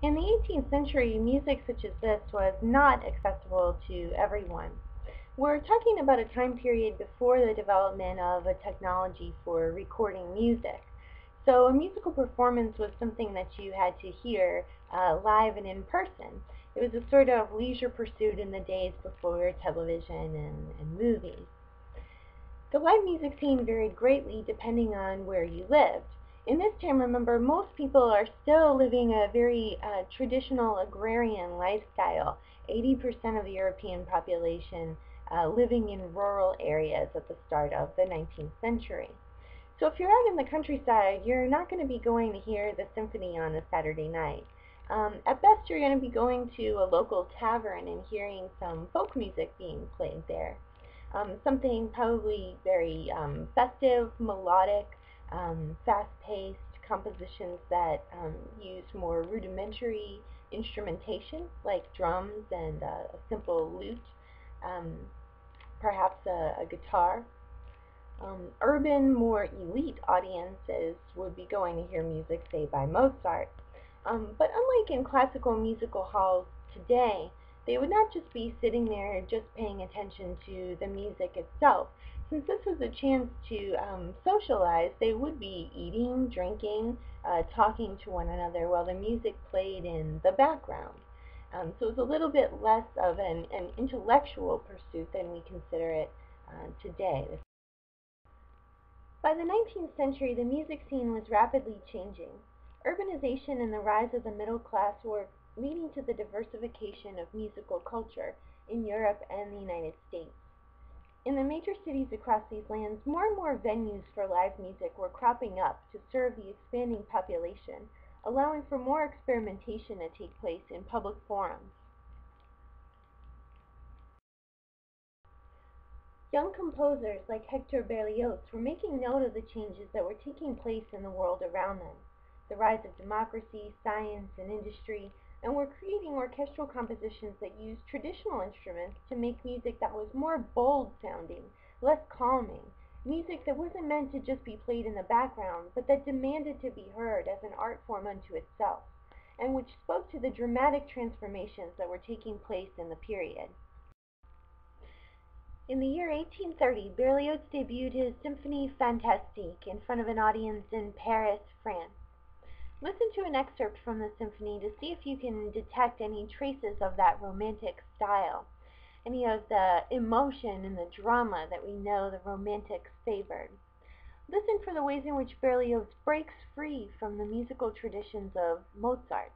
In the 18th century, music such as this was not accessible to everyone. We're talking about a time period before the development of a technology for recording music. So a musical performance was something that you had to hear live and in person. It was a sort of leisure pursuit in the days before television and movies. The live music scene varied greatly depending on where you lived. In this time, remember, most people are still living a very traditional agrarian lifestyle. 80% of the European population living in rural areas at the start of the 19th century. So if you're out in the countryside, you're not going to be going to hear the symphony on a Saturday night. At best, you're going to be going to a local tavern and hearing some folk music being played there. Something probably very festive, melodic, fast-paced compositions that use more rudimentary instrumentation like drums and a simple lute, um, perhaps a guitar. Urban, more elite audiences would be going to hear music, say, by Mozart. But unlike in classical musical halls today, they would not just be sitting there just paying attention to the music itself. Since this was a chance to socialize, they would be eating, drinking, talking to one another while the music played in the background. So it's a little bit less of an intellectual pursuit than we consider it today. By the 19th century, the music scene was rapidly changing. Urbanization and the rise of the middle class were leading to the diversification of musical culture in Europe and the United States. In the major cities across these lands, more and more venues for live music were cropping up to serve the expanding population, allowing for more experimentation to take place in public forums. Young composers like Hector Berlioz were making note of the changes that were taking place in the world around them, the rise of democracy, science, and industry, and were creating orchestral compositions that used traditional instruments to make music that was more bold sounding, less calming, music that wasn't meant to just be played in the background, but that demanded to be heard as an art form unto itself, and which spoke to the dramatic transformations that were taking place in the period. In the year 1830, Berlioz debuted his Symphonie Fantastique in front of an audience in Paris, France. Listen to an excerpt from the symphony to see if you can detect any traces of that romantic style, any of the emotion and the drama that we know the Romantics favored. Listen for the ways in which Berlioz breaks free from the musical traditions of Mozart.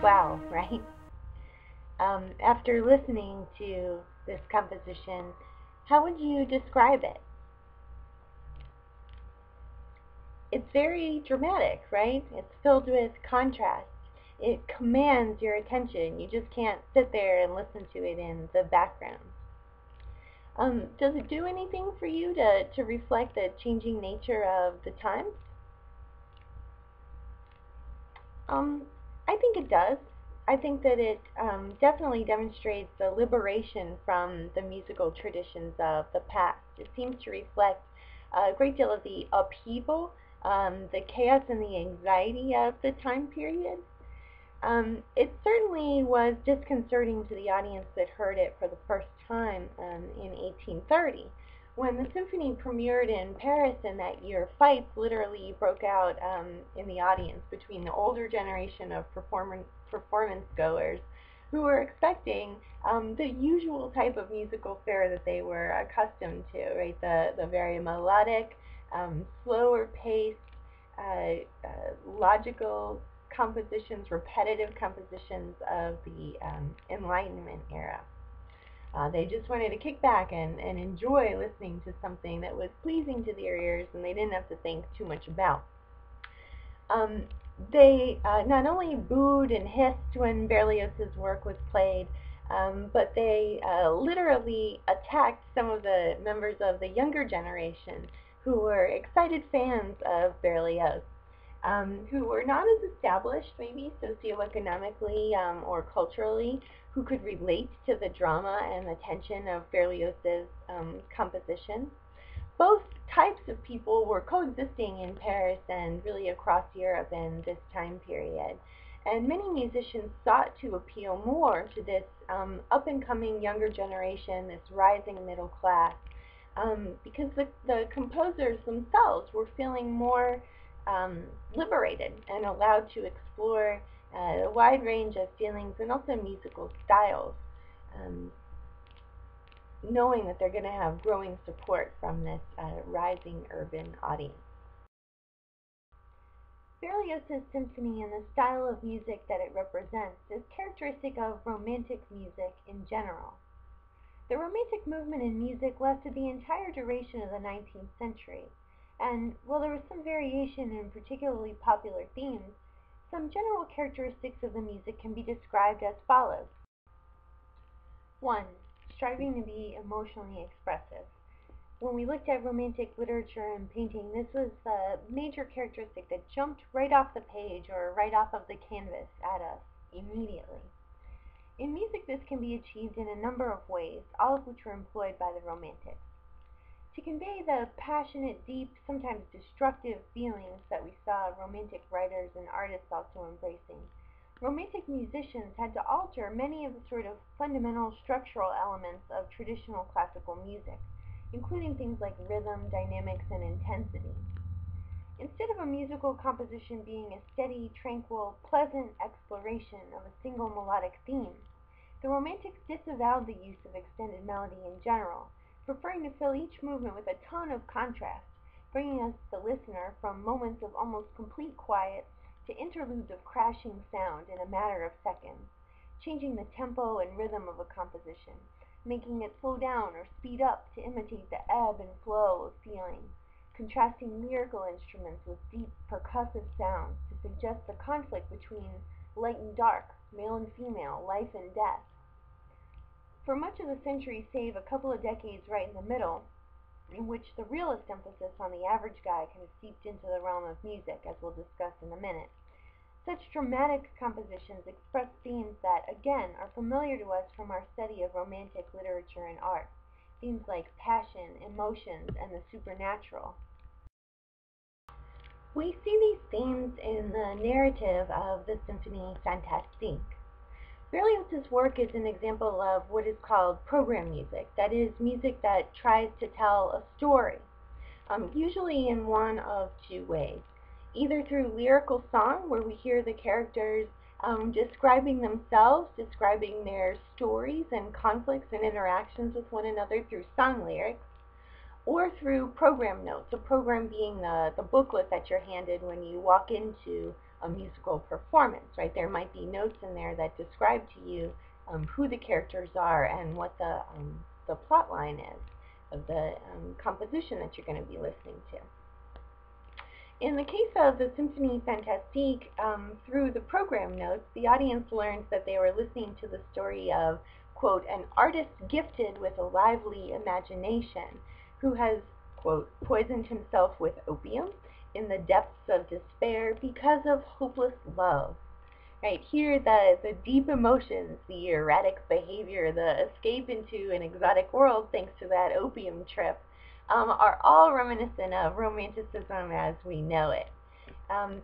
Wow, right? After listening to this composition, how would you describe it? It's very dramatic, right? It's filled with contrast. It commands your attention. You just can't sit there and listen to it in the background. Does it do anything for you to reflect the changing nature of the times? Um, I think it does. I think that it definitely demonstrates the liberation from the musical traditions of the past. It seems to reflect a great deal of the upheaval, the chaos and the anxiety of the time period. It certainly was disconcerting to the audience that heard it for the first time in 1830. When the symphony premiered in Paris in that year, fights literally broke out in the audience between the older generation of performance goers who were expecting the usual type of musical fare that they were accustomed to, right? The very melodic, slower paced, logical compositions, repetitive compositions of the Enlightenment era. They just wanted to kick back and enjoy listening to something that was pleasing to their ears and they didn't have to think too much about. They not only booed and hissed when Berlioz's work was played, but they literally attacked some of the members of the younger generation who were excited fans of Berlioz. Who were not as established, maybe socioeconomically or culturally, who could relate to the drama and the tension of Berlioz's composition. Both types of people were coexisting in Paris and really across Europe in this time period. And many musicians sought to appeal more to this up-and-coming younger generation, this rising middle class, because the composers themselves were feeling more liberated and allowed to explore a wide range of feelings and also musical styles, knowing that they're going to have growing support from this rising urban audience. Berlioz's symphony and the style of music that it represents is characteristic of Romantic music in general. The Romantic movement in music lasted the entire duration of the 19th century. And while there was some variation in particularly popular themes, some general characteristics of the music can be described as follows. 1. Striving to be emotionally expressive. When we looked at Romantic literature and painting, this was a major characteristic that jumped right off the page or right off of the canvas at us immediately. In music, this can be achieved in a number of ways, all of which were employed by the Romantics. To convey the passionate, deep, sometimes destructive feelings that we saw Romantic writers and artists also embracing, Romantic musicians had to alter many of the sort of fundamental structural elements of traditional classical music, including things like rhythm, dynamics, and intensity. Instead of a musical composition being a steady, tranquil, pleasant exploration of a single melodic theme, the Romantics disavowed the use of extended melody in general, preferring to fill each movement with a ton of contrast, bringing us, the listener, from moments of almost complete quiet to interludes of crashing sound in a matter of seconds, changing the tempo and rhythm of a composition, making it slow down or speed up to imitate the ebb and flow of feeling, contrasting lyrical instruments with deep percussive sounds to suggest the conflict between light and dark, male and female, life and death. For much of the century, save a couple of decades right in the middle, in which the realist emphasis on the average guy kind of seeped into the realm of music, as we'll discuss in a minute, such dramatic compositions express themes that, again, are familiar to us from our study of Romantic literature and art, themes like passion, emotions, and the supernatural. We see these themes in the narrative of the Symphonie Fantastique. Berlioz's work is an example of what is called program music, that is, music that tries to tell a story, usually in one of two ways. Either through lyrical song, where we hear the characters describing themselves, describing their stories and conflicts and interactions with one another through song lyrics, or through program notes, a program being the booklet that you're handed when you walk into a musical performance, right? There might be notes in there that describe to you who the characters are and what the plot line is of the composition that you're going to be listening to. In the case of the Symphonie Fantastique, through the program notes, the audience learned that they were listening to the story of, quote, an artist gifted with a lively imagination who has, quote, poisoned himself with opium in the depths of despair because of hopeless love. Right here, the deep emotions, the erratic behavior, the escape into an exotic world thanks to that opium trip, are all reminiscent of Romanticism as we know it.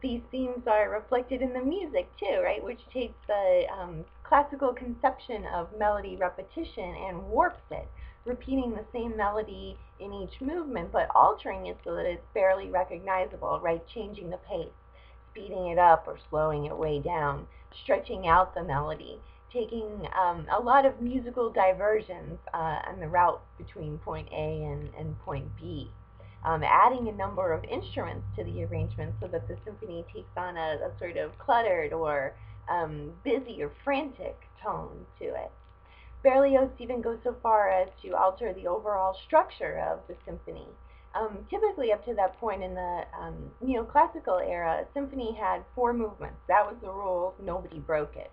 These themes are reflected in the music too, right, which takes the classical conception of melody repetition and warps it, repeating the same melody in each movement, but altering it so that it's barely recognizable, right, changing the pace, speeding it up or slowing it way down, stretching out the melody, taking a lot of musical diversions on the route between point A and point B, adding a number of instruments to the arrangement so that the symphony takes on a sort of cluttered or busy or frantic tone to it. Berlioz even goes so far as to alter the overall structure of the symphony. Typically up to that point in the neoclassical era, a symphony had 4 movements. That was the rule, nobody broke it.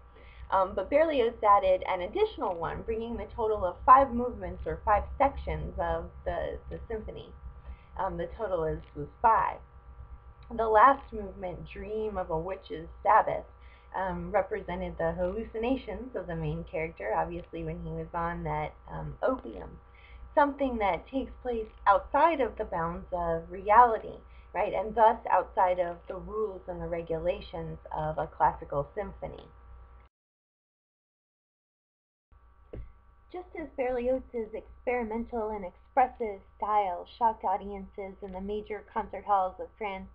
But Berlioz added an additional one, bringing the total of 5 movements or 5 sections of the symphony. The total was 5. The last movement, Dream of a Witch's Sabbath, represented the hallucinations of the main character, obviously when he was on that opium. Something that takes place outside of the bounds of reality, right, and thus outside of the rules and the regulations of a classical symphony. Just as Berlioz's experimental and expressive style shocked audiences in the major concert halls of France,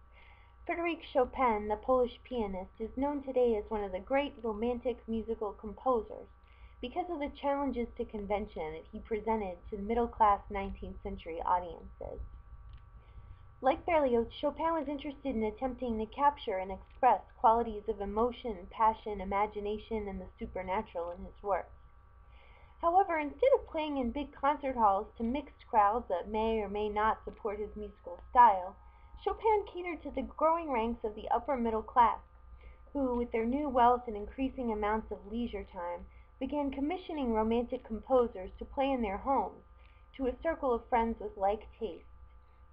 Frédéric Chopin, the Polish pianist, is known today as one of the great Romantic musical composers because of the challenges to convention that he presented to middle-class 19th century audiences. Like Berlioz, Chopin was interested in attempting to capture and express qualities of emotion, passion, imagination, and the supernatural in his works. However, instead of playing in big concert halls to mixed crowds that may or may not support his musical style, Chopin catered to the growing ranks of the upper middle class, who, with their new wealth and increasing amounts of leisure time, began commissioning Romantic composers to play in their homes, to a circle of friends with like tastes,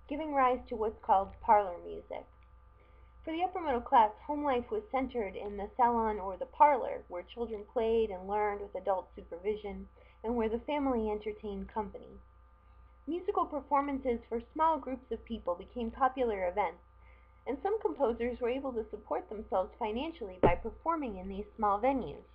giving rise to what's called parlor music. For the upper middle class, home life was centered in the salon or the parlor, where children played and learned with adult supervision, and where the family entertained company. Musical performances for small groups of people became popular events, and some composers were able to support themselves financially by performing in these small venues.